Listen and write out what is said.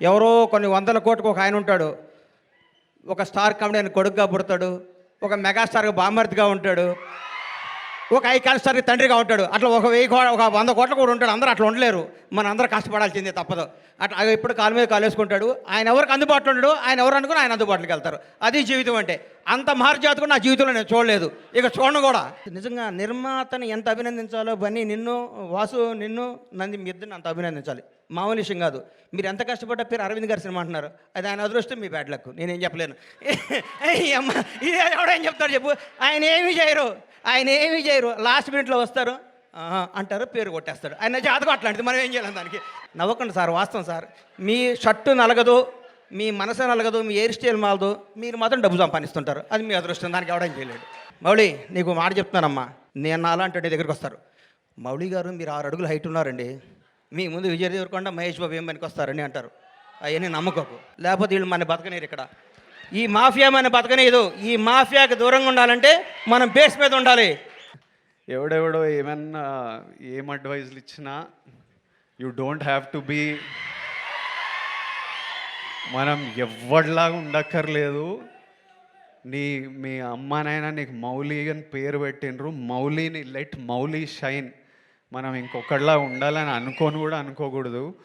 ఎవరో కొన్ని వందల కోట్లకు ఒక ఆయన ఉంటాడు, ఒక స్టార్ కామెడీ కొడుకుగా పుడతాడు, ఒక మెగాస్టార్గా బామర్తిగా ఉంటాడు, ఒక ఐకాన్ స్టార్కి తండ్రిగా ఉంటాడు. అట్లా ఒక 100 కోట్ల కూడా ఉంటాడు. అందరూ అట్లా ఉండలేరు. మన అందరూ కష్టపడాల్సిందే, తప్పదు. అట్లా ఎప్పుడు కాలు మీద కాలు వేసుకుంటాడు. ఆయన ఎవరికి అందుబాటులో ఉండడు, ఆయన ఎవరు అనుకుని ఆయన అందుబాటులోకి వెళ్తారు. అది జీవితం అంటే. అంత మహర్జాత్ కూడా నా జీవితంలో నేను చూడలేదు, ఇక చూడను కూడా. నిజంగా నిర్మాతని ఎంత అభినందించాలో బన్నీ నిన్ను, వాసు నిన్ను, నంది మీ ఇద్దరిని అంత అభినందించాలి. మామూలు విషయం కాదు. మీరు ఎంత కష్టపడ్డ పేరు అరవింద్ గారి సినిమా అంటున్నారు, అది ఆయన అదృష్టం, మీ బ్యాడ్ లక్. నేనేం చెప్పలేను. అమ్మ ఇది ఎవడేం చెప్తాడు చెప్పు. ఆయన ఏమీ చేయరు. లాస్ట్ మినిట్లో వస్తారు, అంటారు, పేరు కొట్టేస్తాడు. ఆయన జాతకం అట్లాంటిది, మనం ఏం చేయాలి దానికి. నవ్వకండి సార్, వాస్తవం సార్. మీ షర్టు నలగదు, మీ మనసు నలగదు, మీ హెయిర్ స్టైల్ మాలదు, మీరు మాత్రం డబ్బు సంపాదిస్తుంటారు. అది మీ అదృష్టం, దానికి ఎవడేం చేయలేడు. మౌళి నీకు మాట చెప్తున్నానమ్మా, నేను అలాంటి నీ దగ్గరికి వస్తారు. మౌళి గారు మీరు 6 అడుగులు హైట్ ఉన్నారండి, మీ ముందు విజయ్ దేవరకొండ, మహేష్ బాబు ఏం పనికి వస్తారని అంటారు. అవన్నీ నమ్మకోకు, లేకపోతే వీళ్ళు మన బతకనేరు. ఇక్కడ ఈ మాఫియా మన బతకనేదు. ఈ మాఫియాకి దూరంగా ఉండాలంటే మనం బేస్ మీద ఉండాలి. ఎవడెవడో ఏమన్నా ఏం అడ్వైజ్లు ఇచ్చినా you don't have to be, మనం ఎవరిలాగా ఉండక్కర్లేదు. మీ అమ్మానైనా నీకు మౌలి అని పేరు పెట్టినరు, మౌలిని లెట్ మౌలి షైన్. మనం ఇంకొకళ్ళలా ఉండాలని అనుకోని కూడా అనుకోకూడదు.